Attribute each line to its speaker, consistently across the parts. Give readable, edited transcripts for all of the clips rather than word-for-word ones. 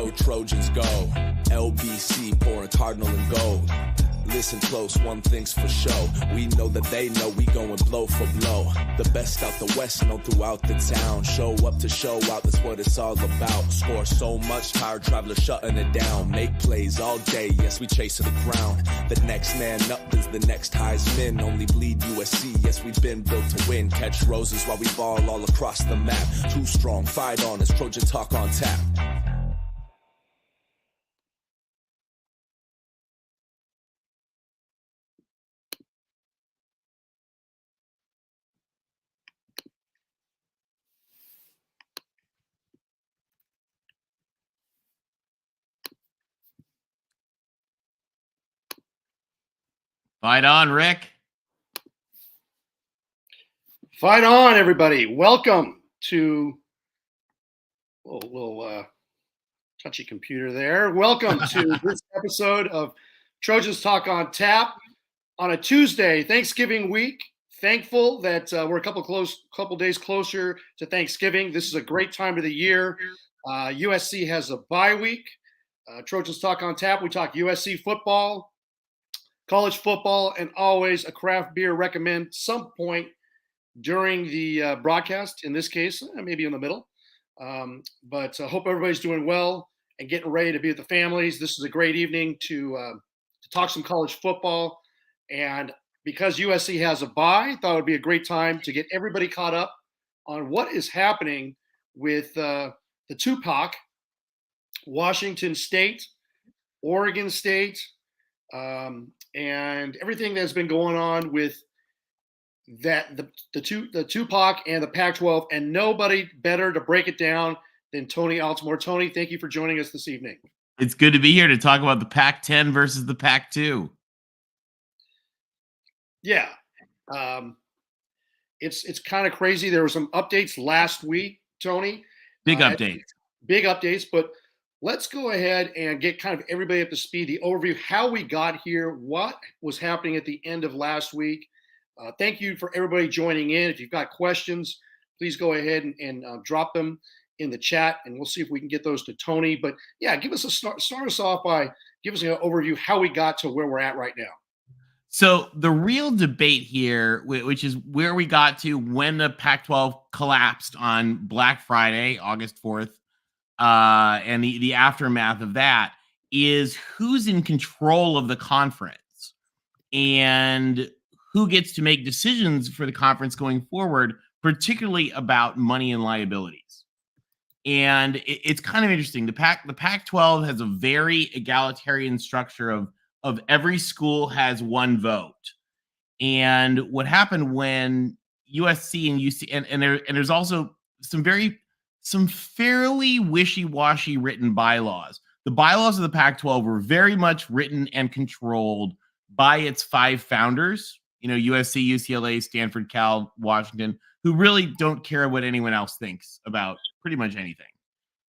Speaker 1: go, Trojans go. LBC pouring cardinal and gold. Listen close, one thing's for sure. We know that they know we going blow for blow. The best out the west, known throughout the town. Show up to show out, that's what it's all about. Score so much, tired travelers shutting it down. Make plays all day, yes, we chase to the ground. The next man up is the next Heisman. Only bleed USC, yes, we've been built to win. Catch roses while we ball all across the map. Too strong, fight on, it's Trojan Talk on tap.
Speaker 2: Fight on, Rick.
Speaker 3: Fight on, everybody. Welcome to a little touchy computer there. Welcome to this episode of Trojans Talk on Tap on a Tuesday, Thanksgiving week. Thankful that we're a couple days closer to Thanksgiving. This is a great time of the year. USC has a bye week. Trojans Talk on Tap. We talk USC football, college football, and always a craft beer recommend some point during the broadcast, in this case, maybe in the middle. But I hope everybody's doing well and getting ready to be with the families. This is a great evening to talk some college football. And because USC has a bye, I thought it would be a great time to get everybody caught up on what is happening with the 2PAC, Washington State, Oregon State, and everything that's been going on with that the 2PAC and the Pac-12, and nobody better to break it down than Tony Altamore. Tony, thank you for joining us this evening.
Speaker 2: It's good to be here to talk about the Pac-10 versus the Pac-2.
Speaker 3: Yeah, it's kind of crazy. There were some updates last week, Tony.
Speaker 2: Big updates,
Speaker 3: but let's go ahead and get kind of everybody up to speed, the overview, how we got here, what was happening at the end of last week. Thank you for everybody joining in. If you've got questions, please go ahead and drop them in the chat, and we'll see if we can get those to Tony. But yeah, give us start us off by give us an overview how we got to where we're at right now.
Speaker 2: So the real debate here, which is where we got to when the Pac-12 collapsed on Black Friday, August 4th, and the aftermath of that, is who's in control of the conference and who gets to make decisions for the conference going forward, particularly about money and liabilities. And it's kind of interesting. The Pac-12 has a very egalitarian structure of every school has one vote. And what happened when USC and UC and there's also some fairly wishy-washy written bylaws. The bylaws of the Pac-12 were very much written and controlled by its 5 founders, USC, UCLA, Stanford, Cal, Washington, who really don't care what anyone else thinks about pretty much anything.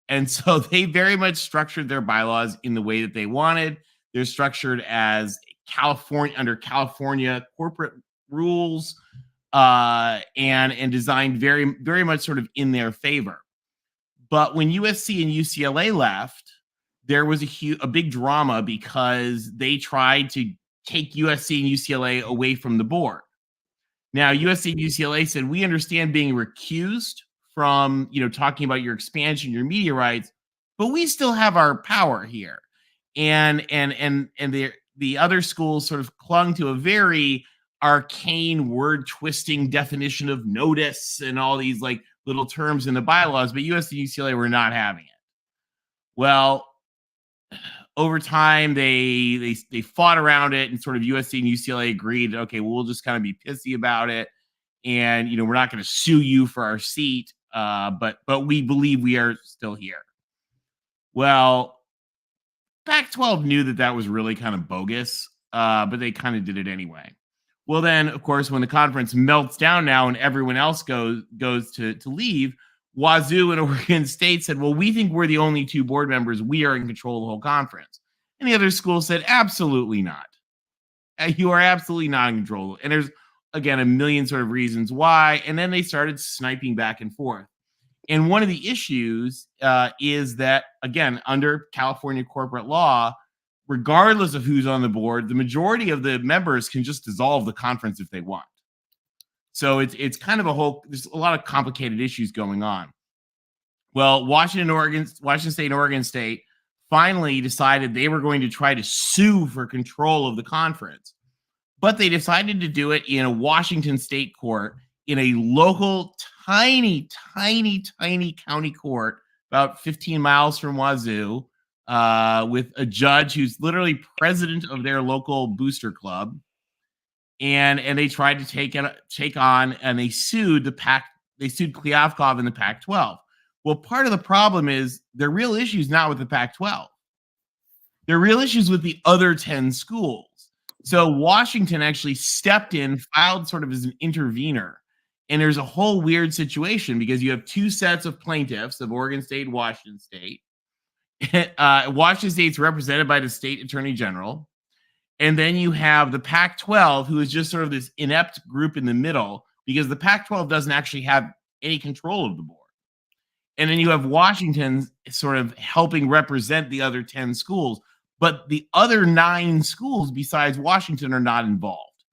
Speaker 2: And so they very much structured their bylaws in the way that they wanted. They're structured as under California corporate rules, and designed very, very much sort of in their favor. But when USC and UCLA left, there was a big drama because they tried to take USC and UCLA away from the board. Now, USC and UCLA said, we understand being recused from, talking about your expansion, your media rights, but we still have our power here. And the other schools sort of clung to a very arcane word twisting definition of notice and all these like little terms in the bylaws, but USC and UCLA were not having it. Well, over time, they fought around it, and sort of USC and UCLA agreed, okay, well, we'll just kind of be pissy about it, and we're not going to sue you for our seat, but we believe we are still here. Well, Pac-12 knew that was really kind of bogus, but they kind of did it anyway. Well, then, of course, when the conference melts down now and everyone else goes to leave, Wazoo and Oregon State said, well, we think we're the only 2 board members. We are in control of the whole conference. And the other school said, absolutely not. You are absolutely not in control. And there's, again, a million sort of reasons why. And then they started sniping back and forth. And one of the issues is that, again, under California corporate law, regardless of who's on the board, the majority of the members can just dissolve the conference if they want. So it's kind of there's a lot of complicated issues going on. Well, Washington State and Oregon State finally decided they were going to try to sue for control of the conference. But they decided to do it in a Washington State court, in a local, tiny county court about 15 miles from Wazoo, with a judge who's literally president of their local booster club. And they tried to take on, and they sued the PAC. They sued Kliavkov in the Pac-12. Well, part of the problem is their real issue is not with the Pac-12. Their real issue is with the other 10 schools. So Washington actually stepped in, filed sort of as an intervener. And there's a whole weird situation because you have two sets of plaintiffs of Oregon State and Washington State. Washington State's represented by the state attorney general. And then you have the Pac-12, who is just sort of this inept group in the middle because the Pac-12 doesn't actually have any control of the board. And then you have Washington sort of helping represent the other 10 schools. But the other 9 schools besides Washington are not involved.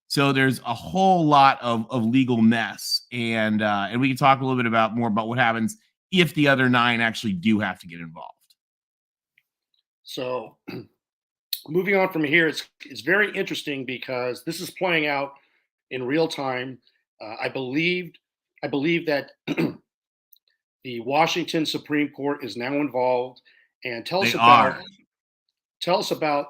Speaker 2: So there's a whole lot of legal mess. And we can talk a little bit more about what happens if the other 9 actually do have to get involved.
Speaker 3: So moving on from here, it's very interesting because this is playing out in real time. I believe that the Washington Supreme Court is now involved. And tell us about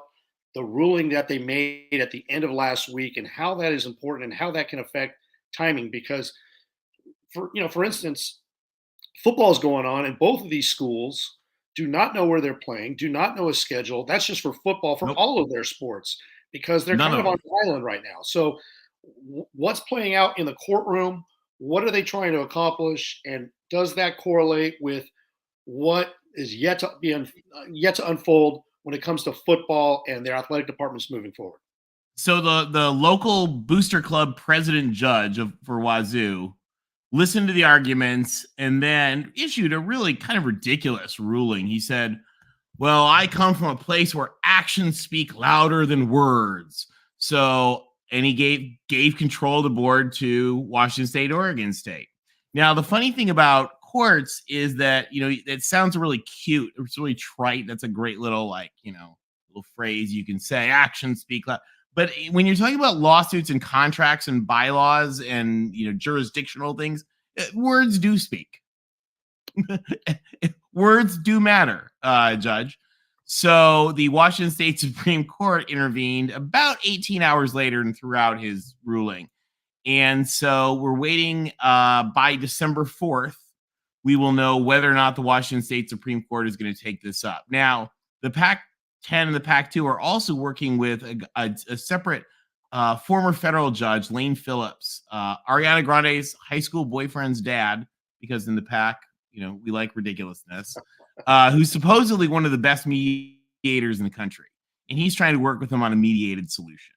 Speaker 3: the ruling that they made at the end of last week and how that is important and how that can affect timing. Because, for instance, football is going on, and both of these schools do not know where they're playing, do not know a schedule. That's just for football, for all of their sports, because they're kind of on the island right now. So what's playing out in the courtroom? What are they trying to accomplish? And does that correlate with what is yet to unfold when it comes to football and their athletic departments moving forward?
Speaker 2: So the local booster club president judge for Wazoo listened to the arguments and then issued a really kind of ridiculous ruling. He said, well, I come from a place where actions speak louder than words. And he gave control of the board to Washington State, Oregon State. Now, the funny thing about courts is that, it sounds really cute. It's really trite. That's a great little little phrase you can say, actions speak loud. But when you're talking about lawsuits and contracts and bylaws and, jurisdictional things, words do speak. Words do matter, Judge. So the Washington State Supreme Court intervened about 18 hours later and threw out his ruling. And so we're waiting by December 4th. We will know whether or not the Washington State Supreme Court is going to take this up. Now, the Pac-10 and the Pac-2 are also working with a separate former federal judge, Lane Phillips, Ariana Grande's high school boyfriend's dad, because in the Pac, we like ridiculousness, who's supposedly one of the best mediators in the country. And he's trying to work with them on a mediated solution.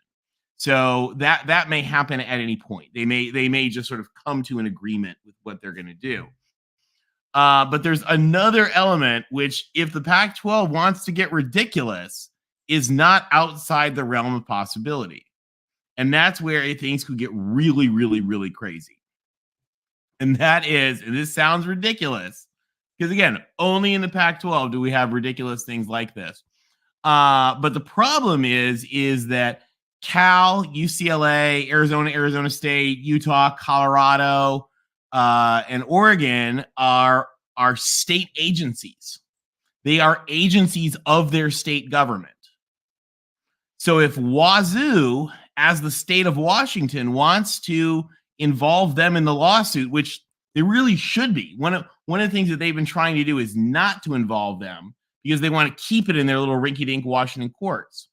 Speaker 2: So that may happen at any point. They may just sort of come to an agreement with what they're going to do. But there's another element which, if the Pac-12 wants to get ridiculous, is not outside the realm of possibility. And that's where things could get really, really, really crazy. And that is, and this sounds ridiculous, because again, only in the Pac-12 do we have ridiculous things like this. But the problem is that Cal, UCLA, Arizona State, Utah, Colorado, and Oregon are state agencies. They are agencies of their state government. So if Wazoo, as the state of Washington, wants to involve them in the lawsuit, which they really should be, one of the things that they've been trying to do is not to involve them because they want to keep it in their little rinky-dink Washington courts.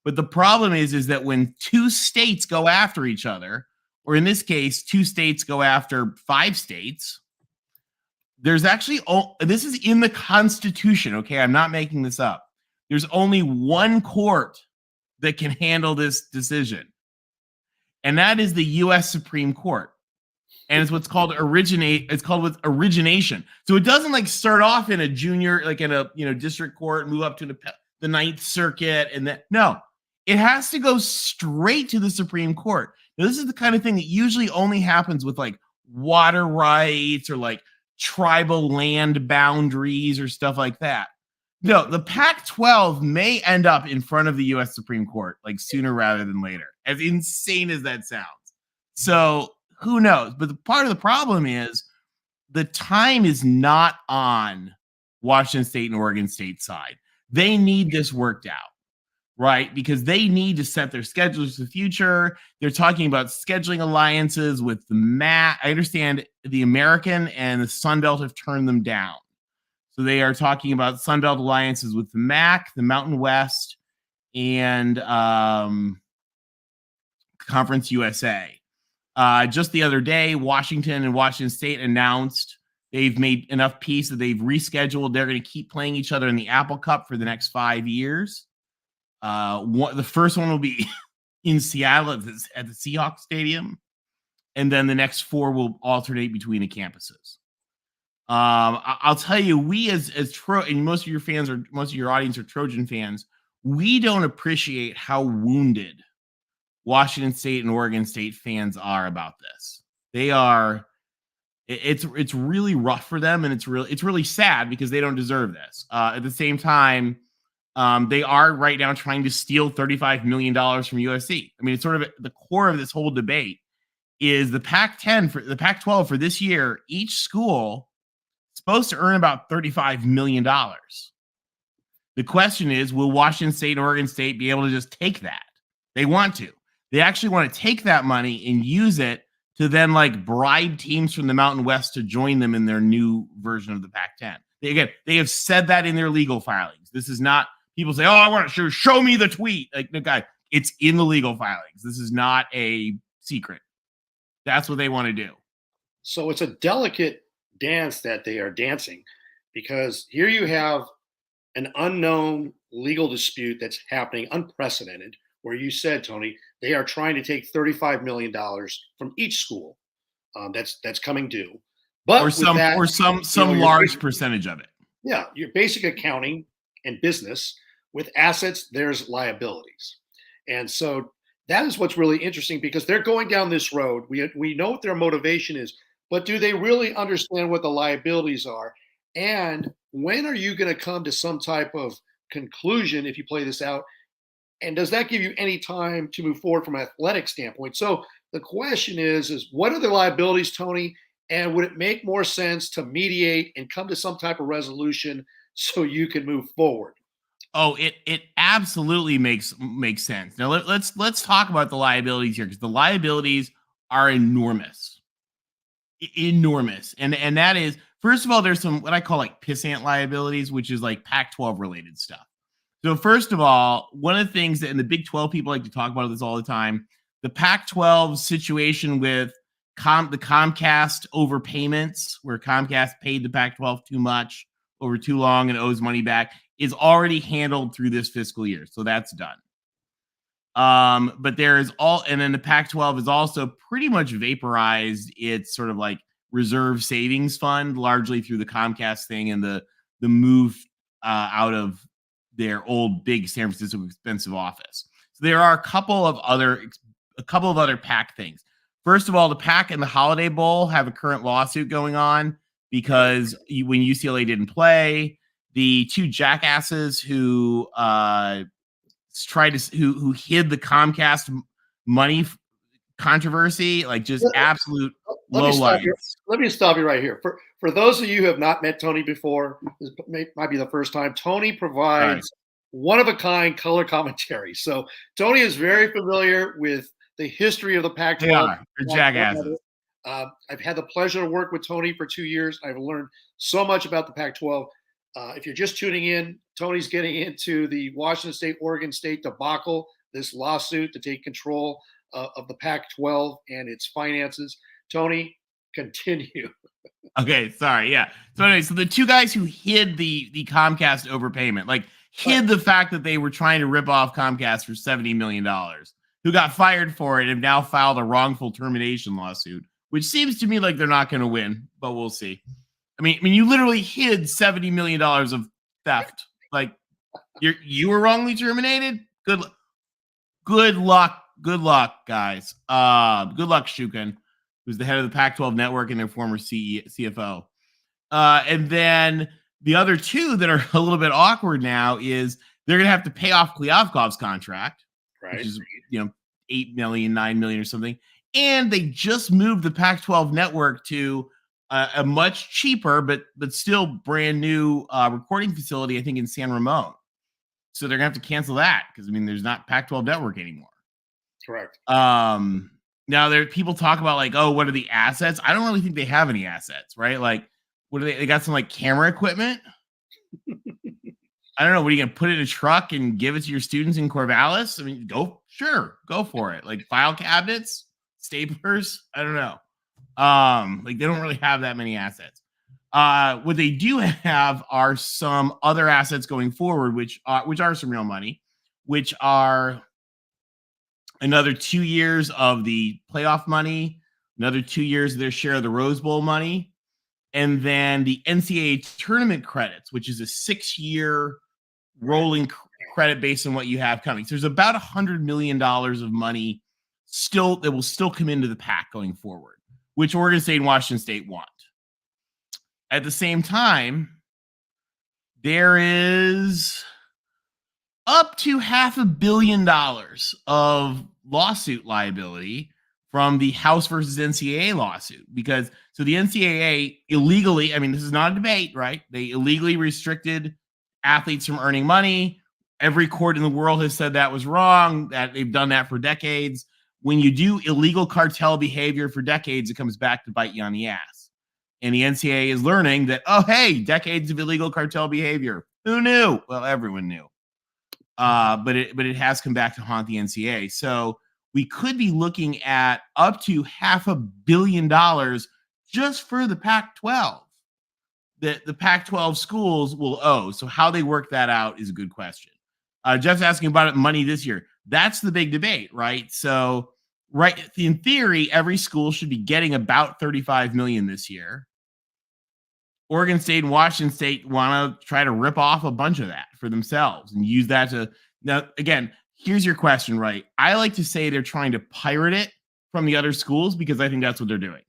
Speaker 2: But the problem is that when two states go after each other, or in this case, two states go after 5 states, there's actually, this is in the Constitution, okay? I'm not making this up. There's only one court that can handle this decision, and that is the U.S. Supreme Court. And it's what's called origination. So it doesn't like start off in a junior, like in a district court, move up to the Ninth Circuit, and then no, it has to go straight to the Supreme Court. Now, this is the kind of thing that usually only happens with like water rights or like tribal land boundaries or stuff like that. No, the Pac-12 may end up in front of the U.S. Supreme Court like sooner rather than later, as insane as that sounds. So who knows? But the part of the problem is the time is not on Washington State and Oregon State side. They need this worked out, right? Because they need to set their schedules for the future. They're talking about scheduling alliances with the MAC. I understand the American and the Sun Belt have turned them down. So they are talking about Sun Belt alliances with the MAC, the Mountain West, and Conference USA. Just the other day, Washington and Washington State announced they've made enough peace that they've rescheduled. They're going to keep playing each other in the Apple Cup for the next 5 years. The first one will be in Seattle at the Seahawks Stadium, and then the next 4 will alternate between the campuses. I'll tell you, we as and most of your audience are Trojan fans, we don't appreciate how wounded Washington State and Oregon State fans are about this. They are. It's really rough for them, and it's really sad because they don't deserve this. At the same time, they are right now trying to steal $35 million from USC. I mean, it's sort of the core of this whole debate is the Pac-10 for the Pac-12 for this year. Each school is supposed to earn about $35 million. The question is, will Washington State and Oregon State be able to just take that? They want to. They actually want to take that money and use it to then like bribe teams from the Mountain West to join them in their new version of the Pac-10. They have said that in their legal filings. This is not people say, "Oh, I want to show me the tweet." Like, no, guy, it's in the legal filings. This is not a secret. That's what they want to do.
Speaker 3: So it's a delicate dance that they are dancing, because here you have an unknown legal dispute that's happening, unprecedented, where you said, Tony, they are trying to take $35 million from each school that's coming due. But
Speaker 2: some large percentage of it.
Speaker 3: Yeah, your basic accounting and business with assets, there's liabilities. And so that is what's really interesting, because they're going down this road. We know what their motivation is, but do they really understand what the liabilities are? And when are you going to come to some type of conclusion if you play this out? And does that give you any time to move forward from an athletic standpoint? So the question is what are the liabilities, Tony? And would it make more sense to mediate and come to some type of resolution so you can move forward?
Speaker 2: Oh, it absolutely makes sense. Now let's talk about the liabilities here, because the liabilities are enormous. Enormous. And that is, first of all, there's some what I call like pissant liabilities, which is like Pac-12 related stuff. So first of all, one of the things that, and the Big 12 people like to talk about this all the time, the Pac-12 situation with the Comcast overpayments, where Comcast paid the Pac-12 too much over too long and owes money back, is already handled through this fiscal year. So that's done. But there is and then the Pac-12 is also pretty much vaporized its sort of like reserve savings fund, largely through the Comcast thing and the move out of their old big San Francisco expensive office. So there are a couple of other PAC things. First of all, the PAC and the Holiday Bowl have a current lawsuit going on because when UCLA didn't play, the two jackasses who hid the Comcast money controversy, like just absolute lowlights.
Speaker 3: Let me stop you right here. For those of you who have not met Tony before, this might be the first time, Tony provides one-of-a-kind color commentary. So Tony is very familiar with the history of the Pac-12.
Speaker 2: They are. They're jackasses.
Speaker 3: I've had the pleasure to work with Tony for 2 years. I've learned so much about the Pac-12. If you're just tuning in, Tony's getting into the Washington State, Oregon State debacle, this lawsuit to take control of the Pac-12 and its finances. Tony, continue.
Speaker 2: Okay, sorry. Yeah. So anyway, so the two guys who hid the Comcast overpayment, like hid the fact that they were trying to rip off Comcast for $70 million, who got fired for it and have now filed a wrongful termination lawsuit, which seems to me like they're not going to win, but we'll see. I mean, you literally hid $70 million of theft. Like you were wrongly terminated. Good luck, guys. Good luck, Shukin, who's the head of the Pac-12 network and their former CFO. And then the other two that are a little bit awkward now is they're going to have to pay off Klyavkov's contract,
Speaker 3: right?
Speaker 2: Which is, $8 million, $9 million or something. And they just moved the Pac-12 network to a much cheaper, but still brand new recording facility, I think, in San Ramon. So they're going to have to cancel that because, there's not Pac-12 network anymore.
Speaker 3: Correct.
Speaker 2: Now people talk about like, oh, what are the assets? I don't really think they have any assets, right? Like, what are they got some like camera equipment? I don't know. What are you going to put it in a truck and give it to your students in Corvallis? Go for it. Like file cabinets, staplers. I don't know. Like they don't really have that many assets. What they do have are some other assets going forward, which are some real money, which are another 2 years of the playoff money, another 2 years of their share of the Rose Bowl money, and then the NCAA tournament credits, which is a 6-year rolling credit based on what you have coming. So there's about $100 million of money that will still come into the PAC going forward, which Oregon State and Washington State want. At the same time, there is up to $500 million of lawsuit liability from the House versus NCAA lawsuit. Because so the NCAA illegally, this is not a debate, right? They illegally restricted athletes from earning money. Every court in the world has said that was wrong, that they've done that for decades. When you do illegal cartel behavior for decades, it comes back to bite you on the ass. And the NCAA is learning that, oh, hey, decades of illegal cartel behavior. Who knew? Well, everyone knew. But it has come back to haunt the NCAA. So we could be looking at up to $500 million just for the Pac-12 that the Pac-12 schools will owe. So how they work that out is a good question. Jeff's asking about money this year. That's the big debate, right? So, right, in theory, every school should be getting about $35 million this year. Oregon State and Washington State want to try to rip off a bunch of that for themselves and use that to. Now, again, here's your question, right? I like to say they're trying to pirate it from the other schools because I think that's what they're doing.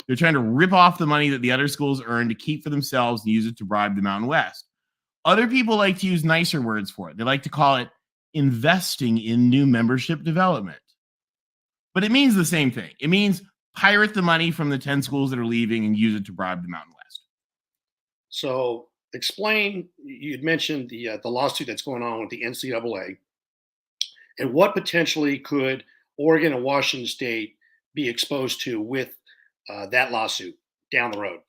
Speaker 2: They're trying to rip off the money that the other schools earn to keep for themselves and use it to bribe the Mountain West. Other people like to use nicer words for it. They like to call it investing in new membership development. But it means the same thing. It means pirate the money from the 10 schools that are leaving and use it to bribe the Mountain West.
Speaker 3: So explain, you'd mentioned the lawsuit that's going on with the NCAA, and what potentially could Oregon and Washington State be exposed to with that lawsuit down the road?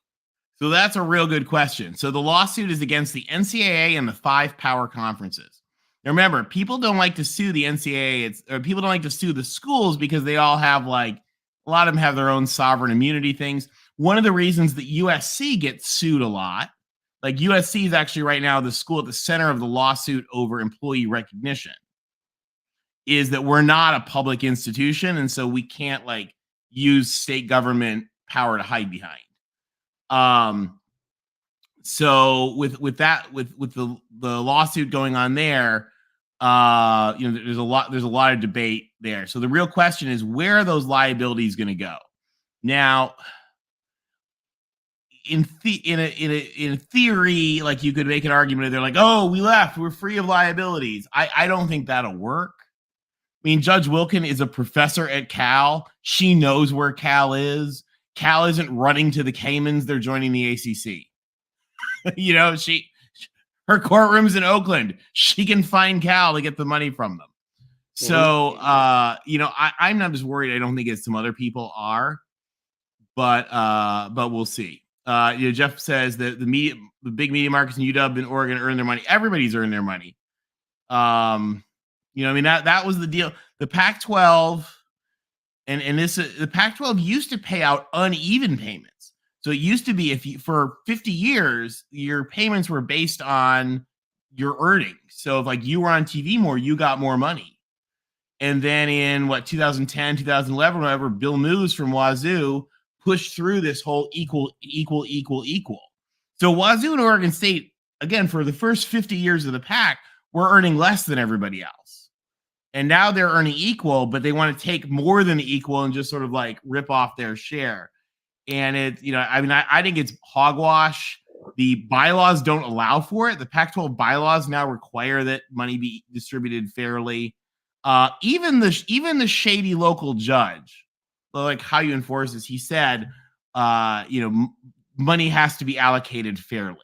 Speaker 2: So that's a real good question. So the lawsuit is against the NCAA and the 5 power conferences. Now remember, people don't like to sue the NCAA. People don't like to sue the schools because they all have a lot of them have their own sovereign immunity things. One of the reasons that USC gets sued a lot, like USC is actually right now the school at the center of the lawsuit over employee recognition, is that we're not a public institution. And so we can't use state government power to hide behind. So with the lawsuit going on there, there's a lot of debate there. So the real question is, where are those liabilities going to go? Now, in theory, you could make an argument. They're like, oh, we left, we're free of liabilities. I don't think that'll work. Judge Wilkin is a professor at Cal. She knows where Cal is. Cal isn't running to the Caymans. They're joining the ACC. Her courtroom's in Oakland. She can find Cal to get the money from them. So, I'm not as worried. I don't think as some other people are, but we'll see. Jeff says that the big media markets in UW and Oregon earn their money. Everybody's earned their money. That was the deal. The Pac-12 the Pac-12 used to pay out uneven payments. So it used to be for 50 years, your payments were based on your earnings. So if you were on TV more, you got more money. And then in 2010, 2011, whatever, Bill Moos from Wazoo push through this whole equal. So Wazoo and Oregon State, again, for the first 50 years of the PAC, were earning less than everybody else. And now they're earning equal, but they want to take more than the equal and just sort of like rip off their share. And I think it's hogwash. The bylaws don't allow for it. The Pac-12 bylaws now require that money be distributed fairly. Even the shady local judge, like how you enforce this, he said, money has to be allocated fairly.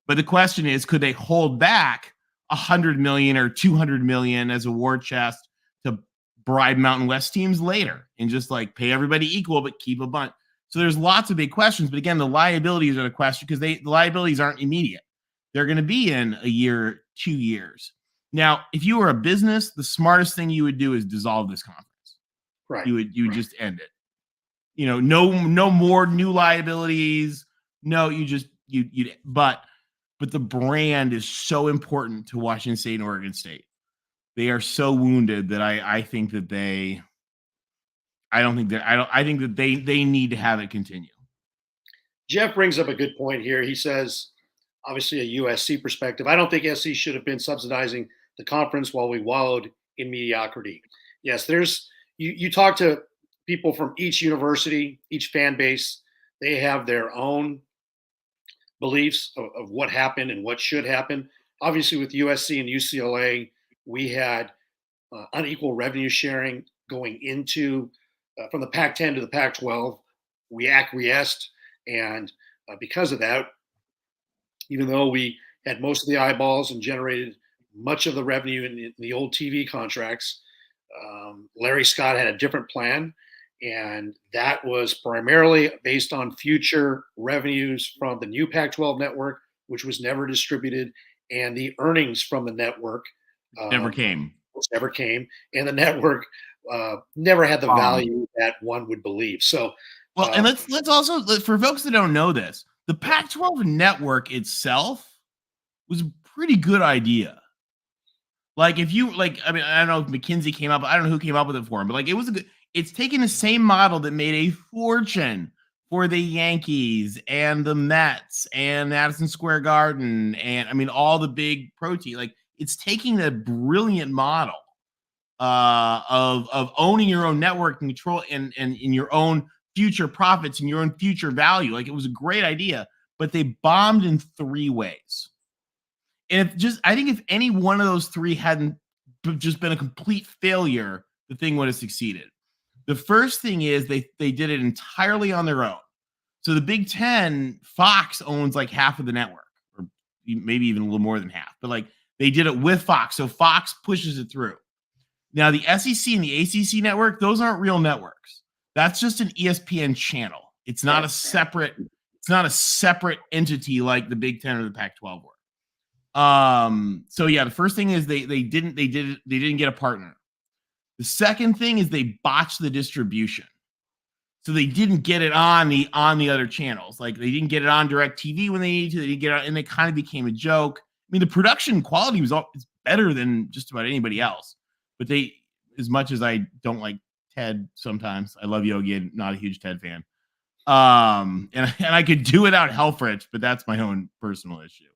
Speaker 2: But the question is, could they hold back $100 million or $200 million as a war chest to bribe Mountain West teams later and just like pay everybody equal, but keep a bunch? So there's lots of big questions. But again, the liabilities are the question because the liabilities aren't immediate. They're going to be in a year, 2 years. Now, if you were a business, the smartest thing you would do is dissolve this conference.
Speaker 3: Right.
Speaker 2: You would just end it. No more new liabilities. No, but the brand is so important to Washington State and Oregon State. They are so wounded that I think that they need to have it continue.
Speaker 3: Jeff brings up a good point here. He says, obviously a USC perspective, I don't think SC should have been subsidizing the conference while we wallowed in mediocrity. Yes, you talk to people from each university, each fan base, they have their own beliefs of what happened and what should happen. Obviously with USC and UCLA, we had unequal revenue sharing going into from the Pac-10 to the Pac-12. We acquiesced, and because of that, even though we had most of the eyeballs and generated much of the revenue in the old TV contracts, Larry Scott had a different plan, and that was primarily based on future revenues from the new Pac-12 network, which was never distributed, and the earnings from the network
Speaker 2: never came.
Speaker 3: And the network never had the value that one would believe. So,
Speaker 2: well, and let's also, for folks that don't know this, the Pac-12 network itself was a pretty good idea. Like if you I don't know if McKinsey came up, I don't know who came up with it for him, but like it's taking the same model that made a fortune for the Yankees and the Mets and Madison Square Garden and all the big protein. Like it's taking a brilliant model of owning your own network and control and in your own future profits and your own future value. Like it was a great idea, but they bombed in 3 ways. And I think if any one of those 3 hadn't just been a complete failure, the thing would have succeeded. The first thing is they did it entirely on their own. So the Big Ten, Fox owns like half of the network, or maybe even a little more than half. But like they did it with Fox, so Fox pushes it through. Now the SEC and the ACC network, those aren't real networks. That's just an ESPN channel. It's not a separate entity like the Big Ten or the Pac-12 were. So yeah, the first thing is they didn't get a partner. The second thing is they botched the distribution. So they didn't get it on the other channels. Like they didn't get it on DirecTV when they needed to. They didn't get it on, and it kind of became a joke. I mean, the production quality was better than just about anybody else. But as much as I don't like Ted sometimes, I love Yogi and not a huge Ted fan. And I could do without Helfrich, but that's my own personal issue.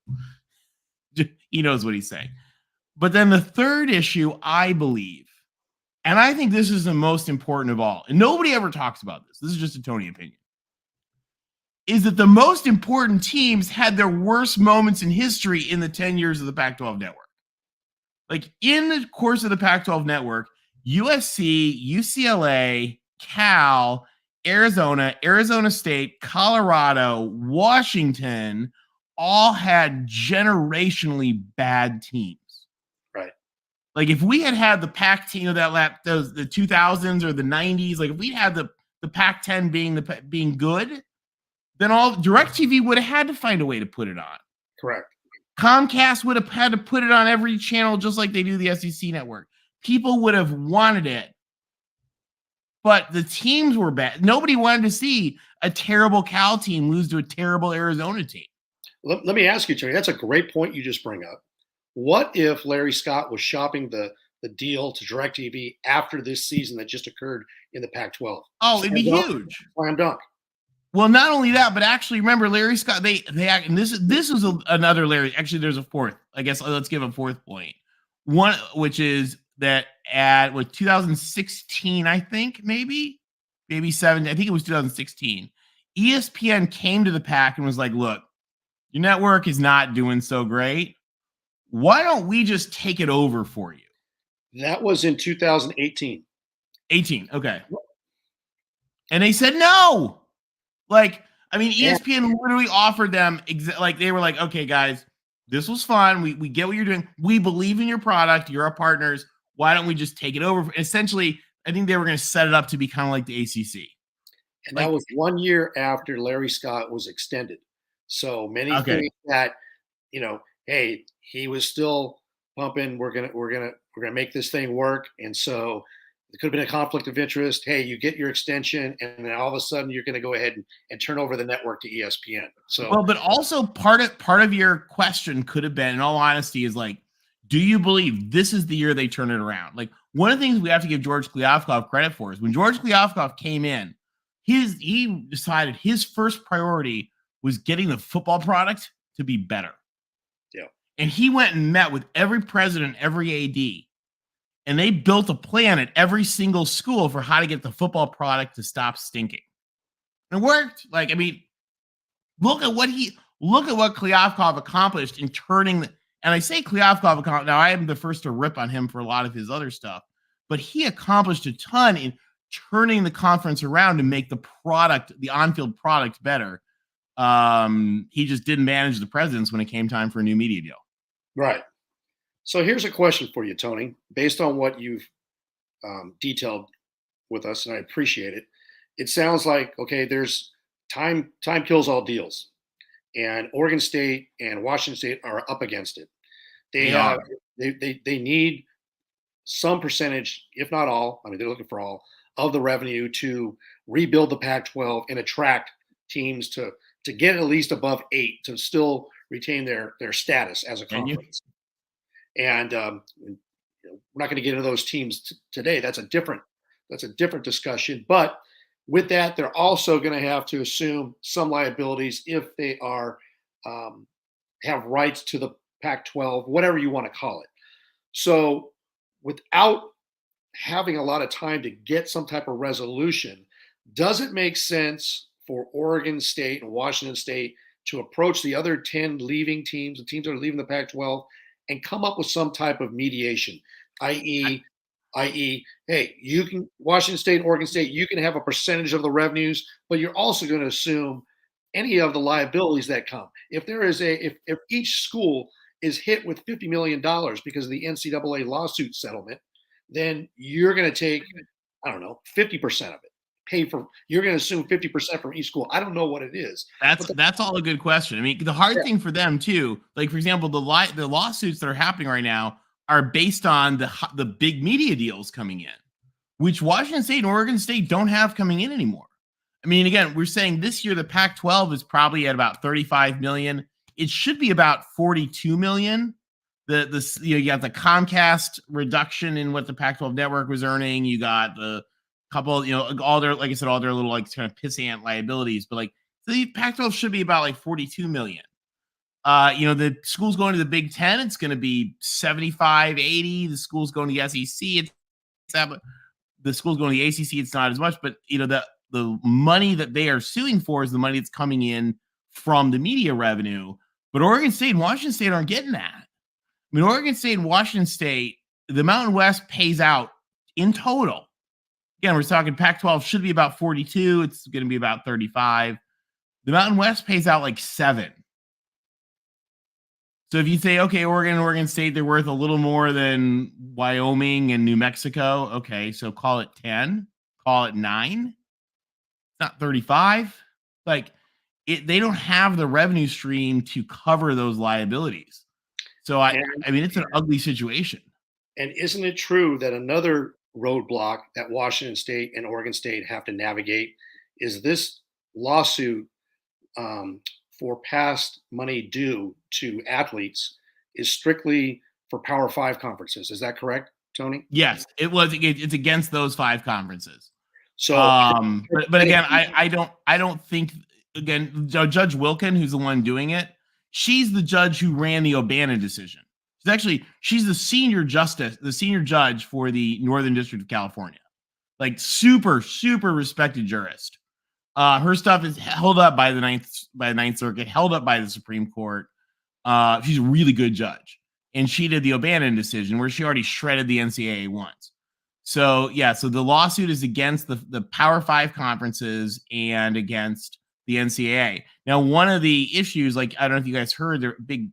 Speaker 2: He knows what he's saying. But then the third issue, I believe, and I think this is the most important of all, and nobody ever talks about this. This is just a Tony opinion, is that the most important teams had their worst moments in history in the 10 years of the Pac-12 network. Like in the course of the Pac-12 network, USC, UCLA, Cal, Arizona, Arizona State, Colorado, Washington all had generationally bad teams.
Speaker 3: Right.
Speaker 2: Like if we had the Pac team the 2000s or the 90s, like if we had the Pac-10 being good, then all DirecTV would have had to find a way to put it on.
Speaker 3: Correct.
Speaker 2: Comcast would have had to put it on every channel just like they do the SEC network. People would have wanted it. But the teams were bad. Nobody wanted to see a terrible Cal team lose to a terrible Arizona team.
Speaker 3: Let me ask you, Tony, that's a great point you just bring up. What if Larry Scott was shopping the deal to DirecTV after this season that just occurred in the Pac-12?
Speaker 2: Oh, it'd be huge.
Speaker 3: Slam dunk.
Speaker 2: Well, not only that, but actually, remember Larry Scott. And this was another Larry. Actually, there's a fourth. I guess let's give a fourth point. One, which is that with 2016, I think maybe 7. I think it was 2016. ESPN came to the PAC and was like, "Look, your network is not doing so great. Why don't we just take it over for you?"
Speaker 3: That was in 2018.
Speaker 2: 18. Okay. And they said no. Like, I mean, ESPN literally offered them, like, they were like, "Okay, guys, this was fun. We get what you're doing. We believe in your product. You're our partners. Why don't we just take it over?" Essentially, I think they were going to set it up to be kind of like the ACC.
Speaker 3: And that was 1 year after Larry Scott was extended. So many think that, hey, he was still pumping. We're gonna make this thing work. And so it could have been a conflict of interest. Hey, you get your extension, and then all of a sudden you're going to go ahead and turn over the network to ESPN. So,
Speaker 2: well, but also part of your question could have been, in all honesty, is like, do you believe this is the year they turn it around? Like, one of the things we have to give George Kliavkoff credit for is when George Kliavkoff came in, he decided his first priority was getting the football product to be better.
Speaker 3: Yeah. And
Speaker 2: he went and met with every president, every AD, and they built a plan at every single school for how to get the football product to stop stinking. And it worked. Like, I mean, look at what Kliavkoff accomplished in turning and I say Kliavkoff accomplished. Now, I am the first to rip on him for a lot of his other stuff, but he accomplished a ton in turning the conference around to make the on-field product better. He just didn't manage the presidents when it came time for a new media deal.
Speaker 3: Right. So here's a question for you, Tony, based on what you've detailed with us, and I appreciate it. It sounds like, okay, there's time kills all deals, and Oregon State and Washington State are up against it. They need some percentage, if not all, I mean, they're looking for all of the revenue to rebuild the Pac-12 and attract teams to get at least above 8 to still retain their status as a conference. And we're not going to get into those teams today. That's a different discussion. But with that, they're also going to have to assume some liabilities if they are have rights to the Pac-12, whatever you want to call it. So without having a lot of time to get some type of resolution, does it make sense for Oregon State and Washington State to approach the other 10 leaving teams, the teams that are leaving the Pac-12, and come up with some type of mediation, i.e., hey, you can Washington State and Oregon State, you can have a percentage of the revenues, but you're also going to assume any of the liabilities that come. If there is if each school is hit with $50 million because of the NCAA lawsuit settlement, then you're going to take, 50% of it. You're going to assume 50% from each school. I don't know what it is.
Speaker 2: That's all a good question. I mean, the hard thing for them too, like for example, the lawsuits that are happening right now are based on the big media deals coming in, which Washington State and Oregon State don't have coming in anymore. I mean, again, we're saying this year the Pac-12 is probably at about 35 million. It should be about 42 million. You got the Comcast reduction in what the Pac-12 network was earning. You got the couple, all their, like I said, all their little like kind of pissant liabilities. But like the Pac-12 should be about like 42 million. The schools going to the Big Ten, it's going to be 75, 80. The schools going to the SEC, the schools going to the ACC, it's not as much. But the money that they are suing for is the money that's coming in from the media revenue. But Oregon State and Washington State aren't getting that. I mean, Oregon State and Washington State, the Mountain West pays out in total. Again, we're talking Pac-12 should be about 42. It's going to be about 35. The Mountain West pays out like 7. So if you say, okay, Oregon and Oregon State, they're worth a little more than Wyoming and New Mexico. Okay, so call it 10, call it 9. It's not 35. Like they don't have the revenue stream to cover those liabilities. So I mean, it's an ugly situation.
Speaker 3: And isn't it true that another roadblock that Washington State and Oregon State have to navigate is this lawsuit for past money due to athletes is strictly for Power 5 conferences. Is that correct, Tony?
Speaker 2: Yes, it was. It's against those 5 conferences.
Speaker 3: So,
Speaker 2: but again, I don't think, again, Judge Wilkin, who's the one doing it, she's the judge who ran the O'Bannon decision. She's the senior judge for the Northern District of California, like super respected jurist. Her stuff is held up by the Ninth Circuit, held up by the Supreme Court. She's a really good judge, and she did the O'Bannon decision where she already shredded the NCAA once. So the lawsuit is against the Power 5 conferences and against the NCAA. Now, one of the issues, like, I don't know if you guys heard, their big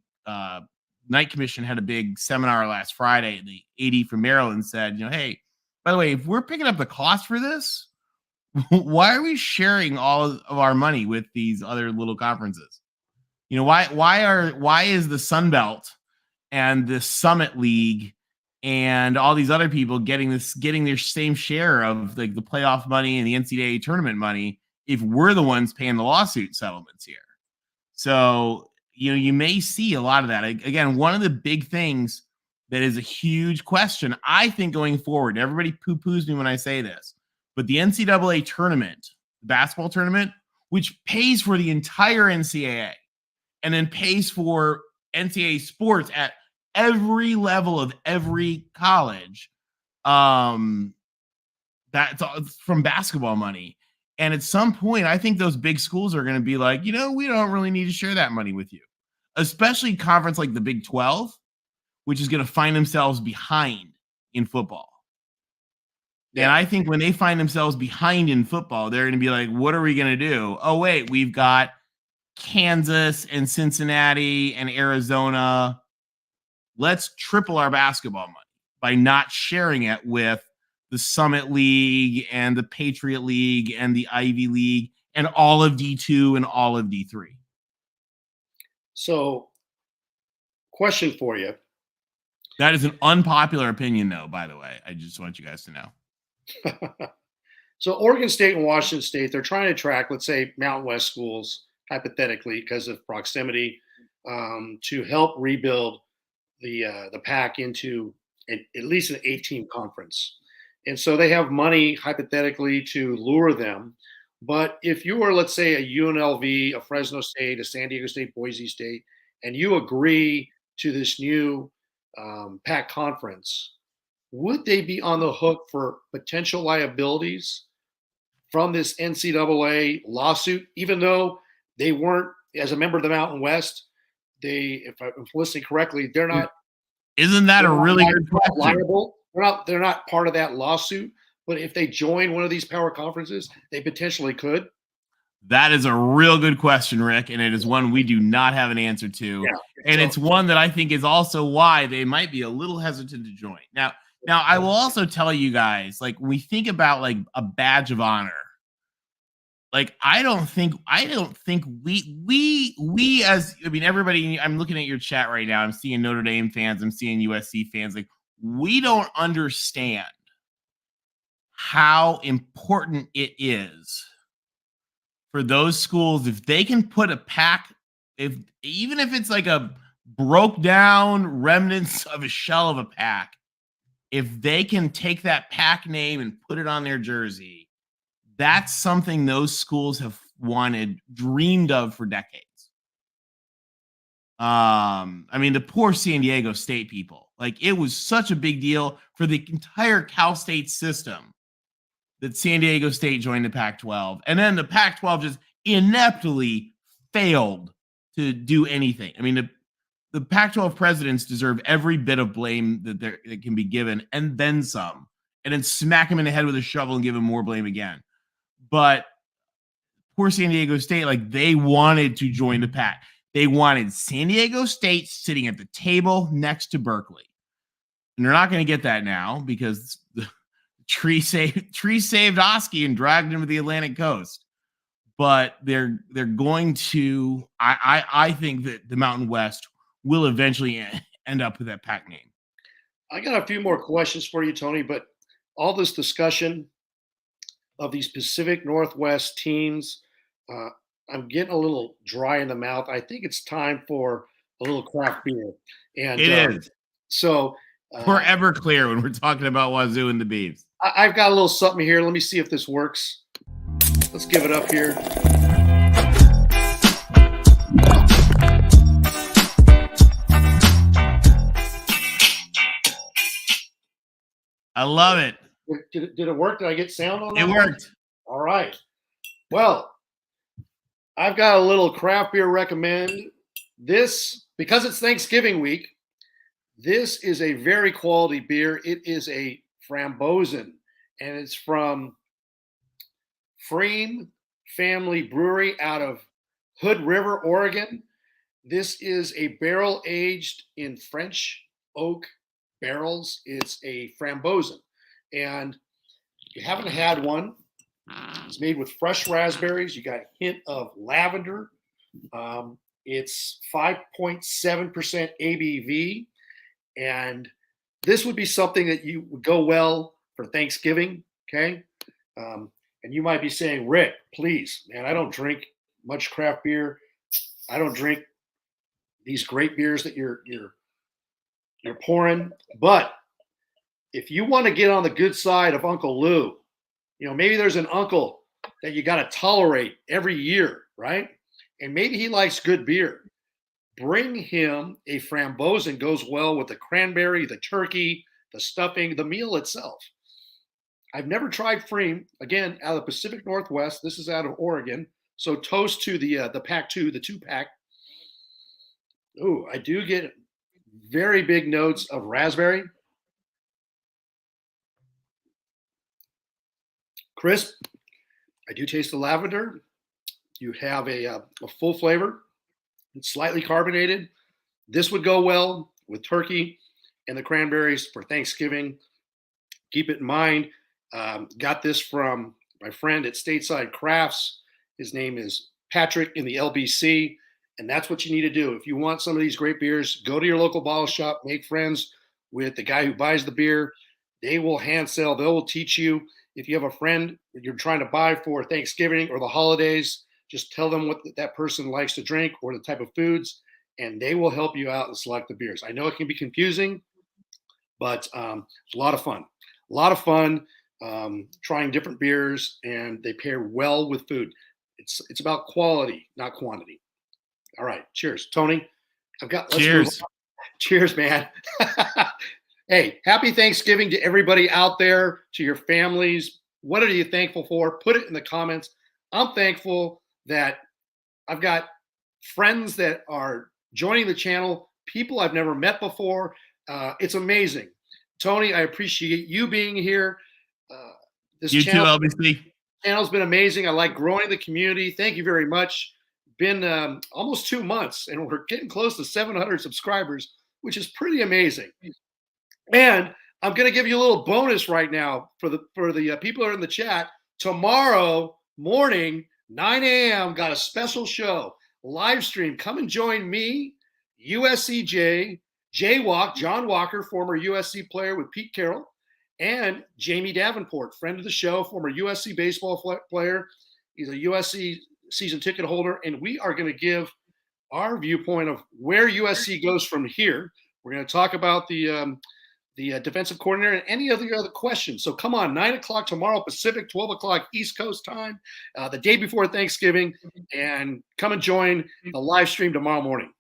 Speaker 2: Knight Commission had a big seminar last Friday. The AD from Maryland said, hey, by the way, if we're picking up the cost for this, why are we sharing all of our money with these other little conferences? Why is the Sun Belt and the Summit League and all these other people getting their same share of like the playoff money and the NCAA tournament money if we're the ones paying the lawsuit settlements here? So, you may see a lot of that. Again, one of the big things that is a huge question, I think, going forward, everybody poo-poos me when I say this, but the NCAA tournament, the basketball tournament, which pays for the entire NCAA and then pays for NCAA sports at every level of every college, that's from basketball money. And at some point, I think those big schools are going to be like, we don't really need to share that money with you, especially conference like the Big 12, which is going to find themselves behind in football. Yeah. And I think when they find themselves behind in football, they're going to be like, what are we going to do? Oh, wait, we've got Kansas and Cincinnati and Arizona. Let's triple our basketball money by not sharing it with the Summit League and the Patriot League and the Ivy League and all of D2 and all of D3.
Speaker 3: So, question for you.
Speaker 2: That is an unpopular opinion, though, by the way. I just want you guys to know.
Speaker 3: So, Oregon State and Washington State, they're trying to track, let's say, Mountain West schools, hypothetically, because of proximity, to help rebuild the PAC into at least an 8-team conference. And so they have money, hypothetically, to lure them. But if you were, let's say, a UNLV, a Fresno State, a San Diego State, Boise State, and you agree to this new PAC conference, would they be on the hook for potential liabilities from this NCAA lawsuit, even though they weren't, as a member of the Mountain West, if I'm listening correctly, they're not.
Speaker 2: Isn't that a really good question?
Speaker 3: Liable. They're not part of that lawsuit, but if they join one of these power conferences, they potentially could.
Speaker 2: That is a real good question, Rick, and it is one we do not have an answer to. Yeah, and it's one that I think is also why they might be a little hesitant to join. Now I will also tell you guys, like, when we think about like a badge of honor, like I don't think we as, I mean, everybody, I'm looking at your chat right now. I'm seeing Notre Dame fans, I'm seeing USC fans. Like, we don't understand how important it is for those schools if they can put a PAC, even if it's like a broke down remnants of a shell of a PAC, if they can take that PAC name and put it on their jersey, that's something those schools have dreamed of for decades. I mean, the poor San Diego State people, like, it was such a big deal for the entire Cal State system that San Diego State joined the Pac-12. And then the Pac-12 just ineptly failed to do anything. I mean, the Pac-12 presidents deserve every bit of blame that can be given, and then some, and then smack them in the head with a shovel and give them more blame again. But poor San Diego State, like, they wanted to join the PAC. They wanted San Diego State sitting at the table next to Berkeley. And they're not going to get that now because the tree saved Oski and dragged him to the Atlantic coast. But they're going to, I think that the Mountain West will eventually end up with that PAC name.
Speaker 3: I got a few more questions for you, Tony, but all this discussion of these Pacific Northwest teams, I'm getting a little dry in the mouth. I think it's time for a little craft beer. And
Speaker 2: it is.
Speaker 3: So
Speaker 2: we're Everclear when we're talking about Wazoo and the Beavs.
Speaker 3: I've got a little something here. Let me see if this works. Let's give it up here.
Speaker 2: I love it.
Speaker 3: Did it work? Did I get sound on that?
Speaker 2: It worked.
Speaker 3: All right. Well, I've got a little craft beer recommend. This, because it's Thanksgiving week, this is a very quality beer. It is a Frambozen, and it's from Freem Family Brewery out of Hood River, Oregon. This is a barrel aged in French oak barrels. It's a Frambozen, and if you haven't had one, it's made with fresh raspberries. You got a hint of lavender. It's 5.7% ABV, and this would be something that you would go well for Thanksgiving. Okay, and you might be saying, Rick, please, man, I don't drink much craft beer. I don't drink these great beers that you're pouring. But if you want to get on the good side of Uncle Lou, maybe there's an uncle that you got to tolerate every year, right? And maybe he likes good beer. Bring him a Frambozen. Goes well with the cranberry, the turkey, the stuffing, the meal itself. I've never tried Freem. Again, out of the Pacific Northwest. This is out of Oregon. So toast to the PAC 2, the 2-pack. Ooh, I do get very big notes of raspberry. Crisp. I do taste the lavender. You have a full flavor. It's slightly carbonated. This would go well with turkey and the cranberries for Thanksgiving. Keep it in mind. Got this from my friend at Stateside Crafts. His name is Patrick in the LBC. And that's what you need to do. If you want some of these great beers, go to your local bottle shop, make friends with the guy who buys the beer. They will hand sell. They will teach you. If you have a friend that you're trying to buy for Thanksgiving or the holidays, just tell them what that person likes to drink or the type of foods, and they will help you out and select the beers. I know it can be confusing, but it's a lot of fun. A lot of fun trying different beers, and they pair well with food. It's about quality, not quantity. All right. Cheers. Tony,
Speaker 2: Cheers.
Speaker 3: Cheers, man. Hey, happy Thanksgiving to everybody out there, to your families. What are you thankful for? Put it in the comments. I'm thankful that I've got friends that are joining the channel, people I've never met before. It's amazing. Tony, I appreciate you being here. This
Speaker 2: You
Speaker 3: channel,
Speaker 2: too, LBC.
Speaker 3: Channel's been amazing. I like growing the community. Thank you very much. Been almost 2 months, and we're getting close to 700 subscribers, which is pretty amazing. And I'm going to give you a little bonus right now for the people who are in the chat. Tomorrow morning, 9 a.m., got a special show, live stream. Come and join me, USCJ, J-Walk, John Walker, former USC player with Pete Carroll, and Jamie Davenport, friend of the show, former USC baseball player. He's a USC season ticket holder, and we are going to give our viewpoint of where USC goes from here. We're going to talk about the defensive coordinator and any other questions. So come on, 9 o'clock tomorrow Pacific, 12 o'clock East Coast time, the day before Thanksgiving, and come and join the live stream tomorrow morning.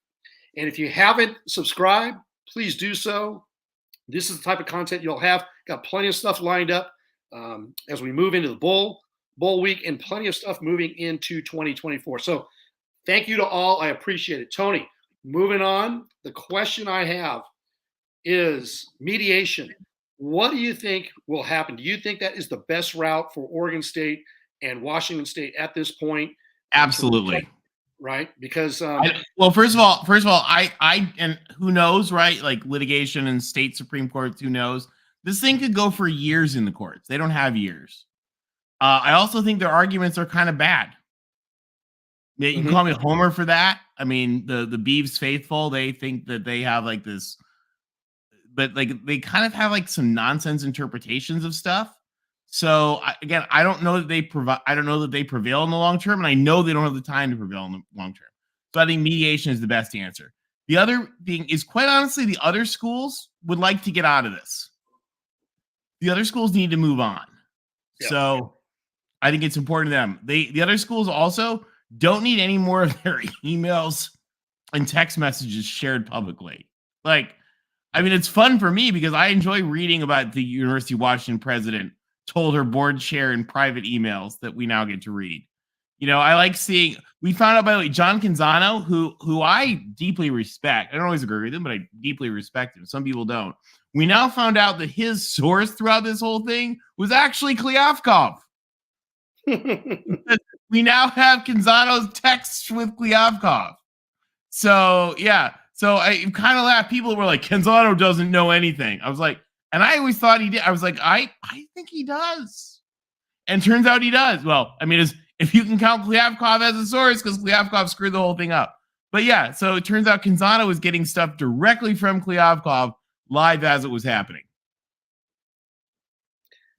Speaker 3: And if you haven't subscribed, please do so. This is the type of content you'll have. Got plenty of stuff lined up as we move into the bowl week, and plenty of stuff moving into 2024. So thank you to all. I appreciate it. Tony, moving on. The question I have is mediation. What do you think will happen? Do you think that is the best route for Oregon State and Washington State at this point?
Speaker 2: Absolutely.
Speaker 3: Right? Because
Speaker 2: well, first of all, I and who knows, right? Like litigation and state Supreme Courts, who knows? This thing could go for years in the courts. They don't have years. I also think their arguments are kind of bad. You can call me Homer for that. I mean, the Beavs faithful, they think that they have like this, but like they kind of have like some nonsense interpretations of stuff. So again, I don't know that they provide. I don't know that they prevail in the long term, and I know they don't have the time to prevail in the long term. So I think mediation is the best answer. The other thing is, quite honestly, the other schools would like to get out of this. the other schools need to move on.
Speaker 3: Yeah.
Speaker 2: So I think it's important to them. The other schools also don't need any more of their emails and text messages shared publicly. Like, I mean, it's fun for me because I enjoy reading about the University of Washington president told her board chair in private emails that we now get to read. You know, I like seeing. We found out, by the way, John Canzano, who I deeply respect. I don't always agree with him, but I deeply respect him. Some people don't. We now found out that his source throughout this whole thing was actually Klyavkov. We now have Canzano's texts with Klyavkov. So, yeah. So I kind of laughed. People were like, Canzano doesn't know anything. I was like, and I always thought he did. I was like, I think he does. And turns out he does. Well, I mean, if you can count Klyavkov as a source, because Klyavkov screwed the whole thing up. But yeah, so it turns out Canzano was getting stuff directly from Klyavkov live as it was happening.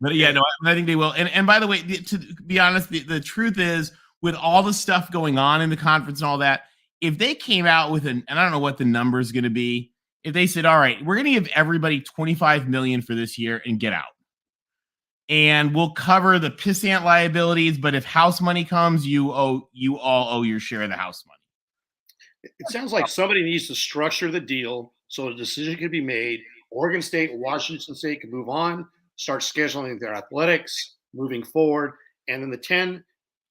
Speaker 2: But yeah, no, I think they will. And by the way, to be honest, the truth is, with all the stuff going on in the conference and all that, if they came out with and I don't know what the number is going to be, if they said, all right, we're going to give everybody $25 million for this year and get out. And we'll cover the pissant liabilities, but if house money comes, you all owe your share of the house money.
Speaker 3: It sounds like somebody needs to structure the deal so a decision can be made. Oregon State, Washington State can move on, start scheduling their athletics, moving forward, and then the 10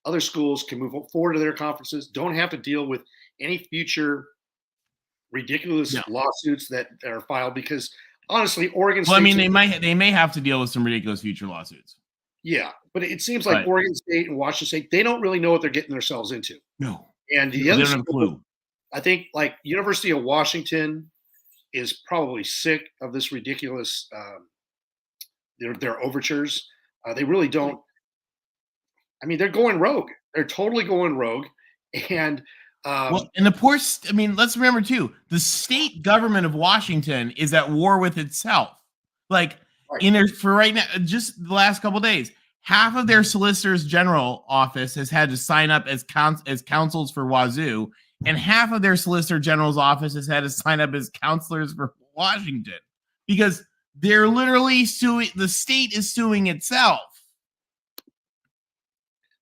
Speaker 3: other schools can move forward to their conferences, don't have to deal with any future ridiculous lawsuits that are filed, because honestly, Oregon State.
Speaker 2: Well, I mean, they may have to deal with some ridiculous future lawsuits.
Speaker 3: Yeah, but it seems like Oregon State and Washington State, they don't really know what they're getting themselves into.
Speaker 2: No.
Speaker 3: And the other school, I think, like University of Washington is probably sick of this ridiculous their overtures. They really don't. I mean, they're going rogue. They're totally going rogue. And
Speaker 2: and the poor, I mean, let's remember too, the state government of Washington is at war with itself. Like for right now, just the last couple of days, half of their solicitors general office has had to sign up as counsels for Wazoo, and half of their solicitor general's office has had to sign up as counselors for Washington, because they're literally suing. The state is suing itself.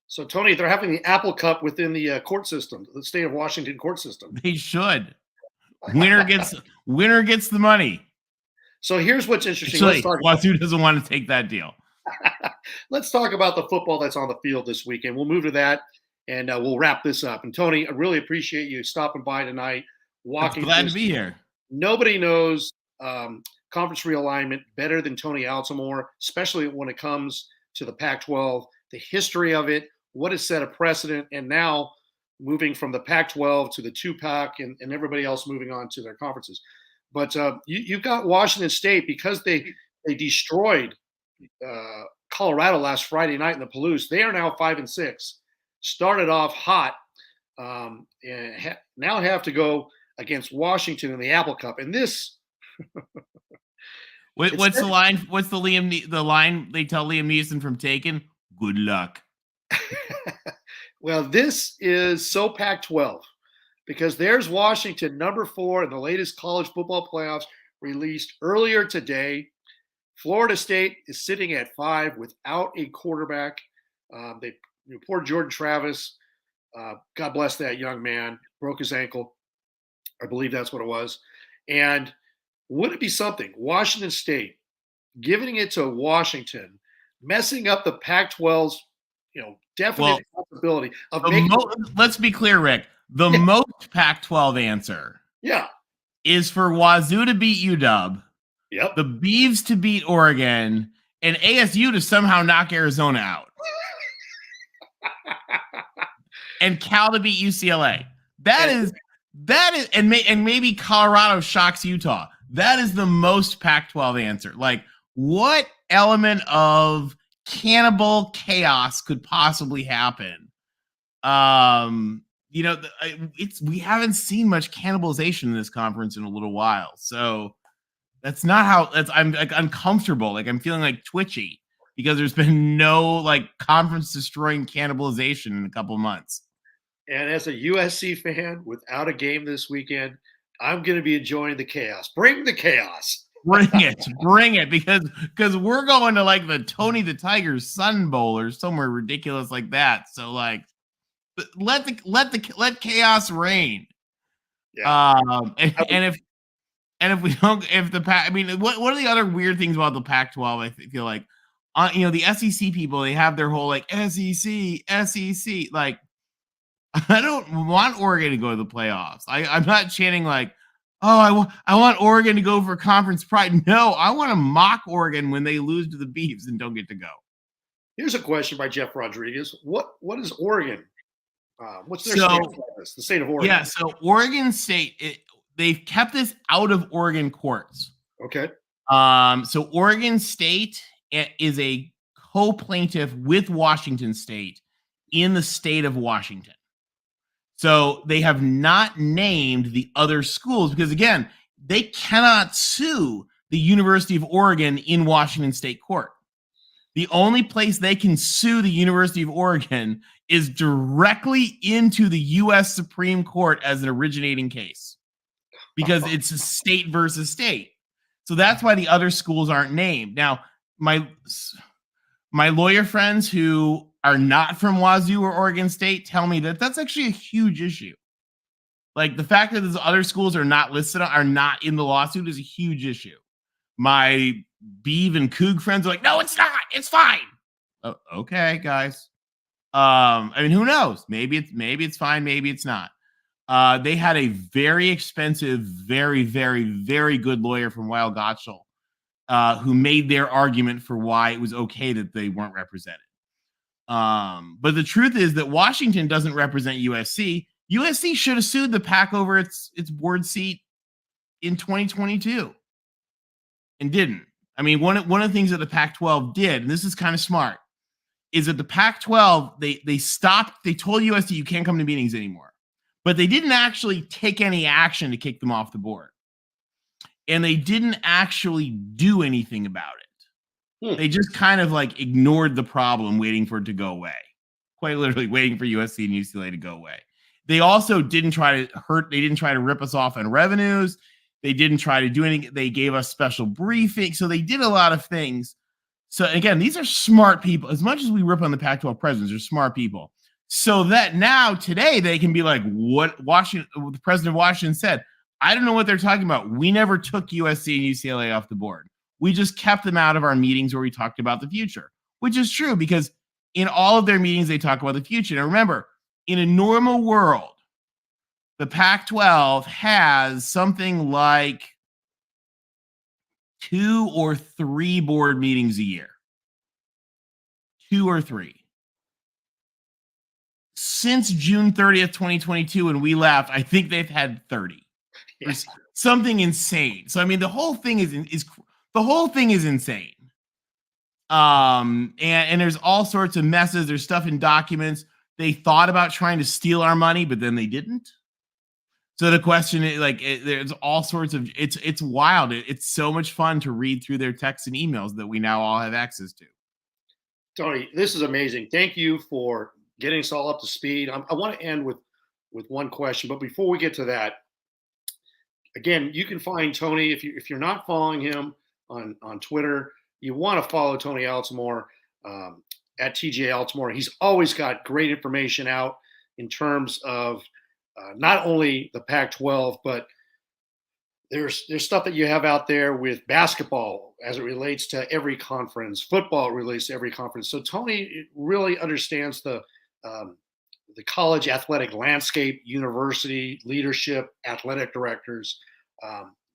Speaker 3: So, Tony, they're having the Apple Cup within the court system, the state of Washington court system.
Speaker 2: They should. Winner gets the money.
Speaker 3: So here's what's interesting.
Speaker 2: Wazoo doesn't want to take that deal.
Speaker 3: Let's talk about the football that's on the field this weekend. We'll move to that, and we'll wrap this up. And, Tony, I really appreciate you stopping by tonight.
Speaker 2: Glad to be here.
Speaker 3: Nobody knows conference realignment better than Tony Altimore, especially when it comes to the Pac-12, the history of it, what has set a precedent, and now moving from the Pac-12 to the 2-PAC and everybody else moving on to their conferences. But you've got Washington State, because they destroyed Colorado last Friday night in the Palouse. They are now 5-6. Started off hot, and now have to go against Washington in the Apple Cup. And this.
Speaker 2: What's the line? What's the line they tell Liam Neeson from Taken? Good luck.
Speaker 3: Well, this is so Pac-12, because there's Washington, number 4 in the latest college football playoffs released earlier today. Florida State is sitting at 5 without a quarterback. Poor Jordan Travis, God bless that young man, broke his ankle. I believe that's what it was. And would it be something? Washington State giving it to Washington, messing up the Pac-12's, definite possibility of making.
Speaker 2: Let's be clear, Rick. The most Pac-12 answer, is for Wazoo to beat UW.
Speaker 3: Yep.
Speaker 2: The Beavs to beat Oregon, and ASU to somehow knock Arizona out, and Cal to beat UCLA. That is, and maybe Colorado shocks Utah. That is the most Pac-12 answer. Like, what element of cannibal chaos could possibly happen? We haven't seen much cannibalization in this conference in a little while. So that's not how. I'm like uncomfortable. Like, I'm feeling like twitchy because there's been no like conference destroying cannibalization in a couple of months.
Speaker 3: And as a USC fan, without a game this weekend, I'm going to be enjoying the chaos. Bring the chaos.
Speaker 2: bring it, because we're going to like the Tony the Tiger's Sun Bowl or somewhere ridiculous like that. So like, let chaos reign.
Speaker 3: Yeah.
Speaker 2: And if we don't, if the Pac, I mean, what are the other weird things about the Pac-12? I feel like, the SEC people, they have their whole like SEC. Like, I don't want Oregon to go to the playoffs. I'm not chanting like, oh, I want Oregon to go for conference pride. No, I want to mock Oregon when they lose to the Beavs and don't get to go.
Speaker 3: Here's a question by Jeff Rodriguez. What is Oregon? What's their state of the state of Oregon?
Speaker 2: Yeah, so Oregon State, they've kept this out of Oregon courts.
Speaker 3: Okay.
Speaker 2: So Oregon State is a co-plaintiff with Washington State in the state of Washington. So they have not named the other schools because, again, they cannot sue the University of Oregon in Washington State court. The only place they can sue the University of Oregon is directly into the U.S. Supreme Court as an originating case because it's a state versus state. So that's why the other schools aren't named. Now, my lawyer friends who are not from WSU or Oregon State tell me that that's actually a huge issue. Like the fact that those other schools are not listed, are not in the lawsuit is a huge issue. My Beav and Coug friends are like, no, it's not. It's fine. Oh, okay, guys. I mean, who knows? Maybe it's fine. Maybe it's not. They had a very expensive, very, very, very good lawyer from Weil Gotshal who made their argument for why it was okay that they weren't represented. But the truth is that Washington doesn't represent USC. USC should have sued the PAC over its board seat in 2022 and didn't. I mean, one of the things that the Pac-12 did, and this is kind of smart, is that the Pac-12, they told USC you can't come to meetings anymore. But they didn't actually take any action to kick them off the board. And they didn't actually do anything about it. They just kind of like ignored the problem, waiting for it to go away. Quite literally waiting for USC and UCLA to go away. They also didn't try to rip us off on revenues. They didn't try to do anything. They gave us special briefings. So they did a lot of things. So again, these are smart people. As much as we rip on the Pac-12 presidents, they're smart people. So that now today they can be like, what the president of Washington said. I don't know what they're talking about. We never took USC and UCLA off the board. We just kept them out of our meetings where we talked about the future, which is true because in all of their meetings, they talk about the future. Now remember, in a normal world, the Pac-12 has something like 2 or 3 board meetings a year. 2 or 3. Since June 30th, 2022, when we left, I think they've had 30. Yes. Something insane. So I mean, the whole thing is insane. And there's all sorts of messes. There's stuff in documents. They thought about trying to steal our money, but then they didn't. So the question is, there's all sorts of it's wild. It's so much fun to read through their texts and emails that we now all have access to.
Speaker 3: Tony, this is amazing. Thank you for getting us all up to speed. I want to end with one question, but before we get to that, again, you can find Tony if you're not following him on Twitter. You want to follow Tony Altomare at TJ Altomare. He's always got great information out in terms of not only the Pac-12, but there's stuff that you have out there with basketball as it relates to every conference. Football relates to every conference. So Tony really understands the college athletic landscape, university leadership, athletic directors.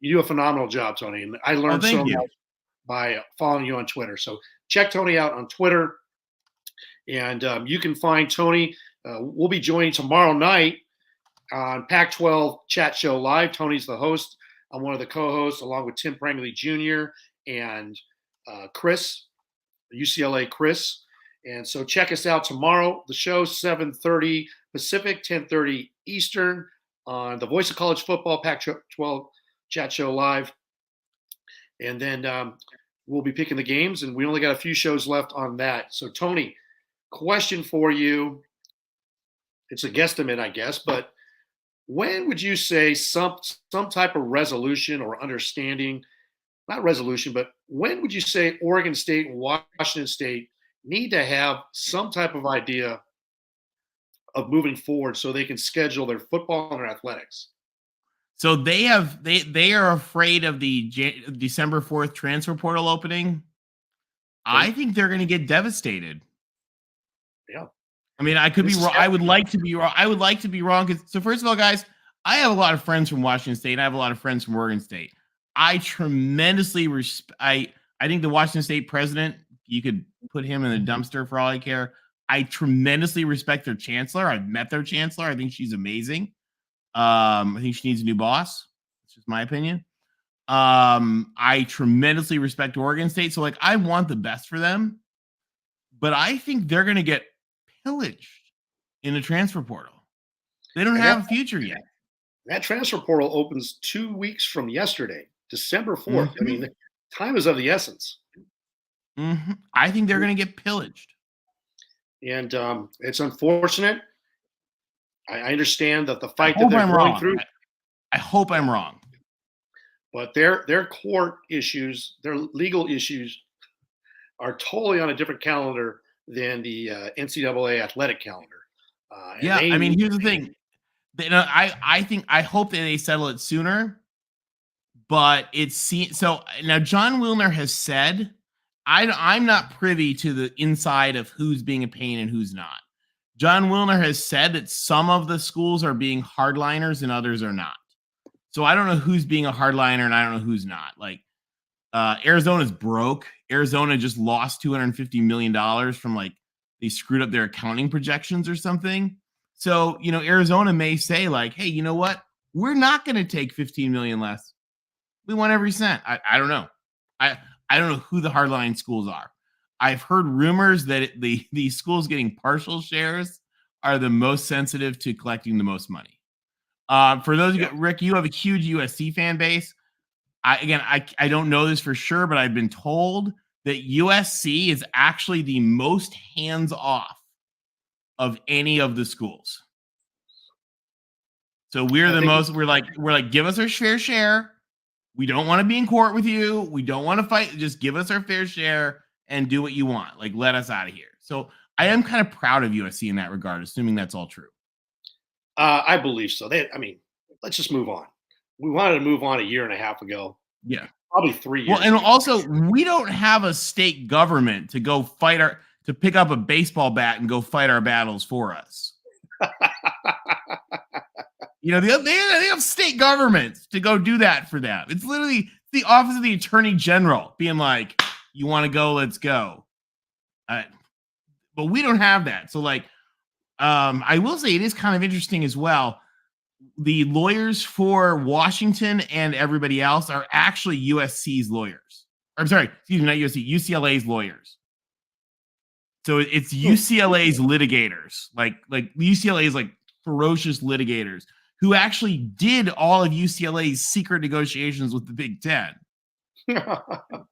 Speaker 3: You do a phenomenal job, Tony, and I learned so much by following you on Twitter. So check Tony out on Twitter, and you can find Tony. We'll be joining tomorrow night on Pac-12 Chat Show Live. Tony's the host. I'm one of the co-hosts, along with Tim Prangley Jr. and Chris, UCLA Chris. And so check us out tomorrow. The show 7:30 Pacific, 10:30 Eastern on the Voice of College Football Pac-12 Chat Show Live. And then we'll be picking the games, and we only got a few shows left on that. So Tony, question for you. It's a guesstimate, I guess, but when would you say some type of resolution or understanding not resolution, but when would you say Oregon State and Washington State need to have some type of idea of moving forward so they can schedule their football and their athletics?
Speaker 2: So they are afraid of the December 4th transfer portal opening. I think they're going to get devastated.
Speaker 3: Yeah.
Speaker 2: I mean, I could be wrong. I would like to be wrong. I would like to be wrong. So first of all, guys, I have a lot of friends from Washington State. And I have a lot of friends from Oregon State. I tremendously respect. I think the Washington State president, you could put him in the dumpster for all I care. I tremendously respect their chancellor. I've met their chancellor. I think she's amazing. I think she needs a new boss. That's just my opinion. I tremendously respect Oregon State. So, like, I want the best for them. But I think they're going to get pillaged in the transfer portal. They don't have a future yet.
Speaker 3: That transfer portal opens 2 weeks from yesterday, December 4th. I mean, time is of the essence.
Speaker 2: I think they're going to get pillaged.
Speaker 3: And it's unfortunate. I understand that the fight that they're going through.
Speaker 2: I hope I'm wrong.
Speaker 3: But their court issues, their legal issues, are totally on a different calendar than the NCAA athletic calendar.
Speaker 2: I mean, here's the thing. I hope that they settle it sooner. But so now John Wilner has said, I'm not privy to the inside of who's being a pain and who's not. John Wilner has said that some of the schools are being hardliners and others are not. So I don't know who's being a hardliner and I don't know who's not. Like Arizona's broke. Arizona just lost $250 million from like they screwed up their accounting projections or something. So, Arizona may say like, hey, you know what? We're not going to take $15 million less. We want every cent. I don't know. I don't know who the hardline schools are. I've heard rumors that the schools getting partial shares are the most sensitive to collecting the most money. For those of you, Rick, you have a huge USC fan base. I don't know this for sure, but I've been told that USC is actually the most hands-off of any of the schools. So we're like, give us our fair share. We don't want to be in court with you. We don't want to fight. Just give us our fair share and do what you want. Like, let us out of here. So I am kind of proud of USC in that regard, assuming that's all true.
Speaker 3: I believe so. Let's just move on. We wanted to move on a year and a half ago.
Speaker 2: Yeah.
Speaker 3: Probably 3 years.
Speaker 2: Well, and also we don't have a state government to go to pick up a baseball bat and go fight our battles for us. They have state governments to go do that for them. It's literally the office of the attorney general being like, you want to go, let's go. But we don't have that. So like, I will say it is kind of interesting as well. The lawyers for Washington and everybody else are actually USC's lawyers. I'm sorry, excuse me, not USC, UCLA's lawyers. So it's UCLA's litigators, like UCLA's like ferocious litigators who actually did all of UCLA's secret negotiations with the Big Ten.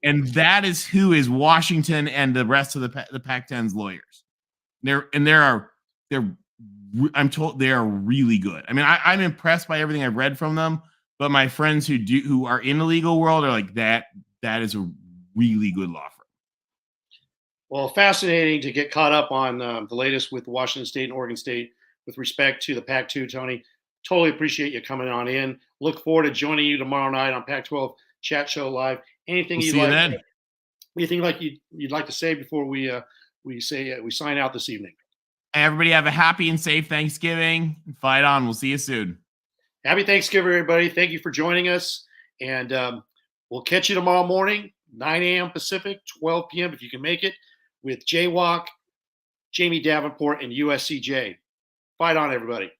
Speaker 2: And that is who is Washington and the rest of the Pac-10's lawyers. I'm told they are really good. I mean, I'm impressed by everything I've read from them, but my friends who are in the legal world are like, that is a really good law firm.
Speaker 3: Well, fascinating to get caught up on the latest with Washington State and Oregon State with respect to the Pac-2, Tony. Totally appreciate you coming on in. Look forward to joining you tomorrow night on Pac-12 Chat Show Live. Anything you'd like to say before we sign out this evening?
Speaker 2: Everybody have a happy and safe Thanksgiving. Fight on. We'll see you soon.
Speaker 3: Happy Thanksgiving, everybody. Thank you for joining us. And we'll catch you tomorrow morning, 9 a.m. Pacific, 12 p.m. if you can make it, with Jay Walk, Jamie Davenport, and USCJ. Fight on, everybody.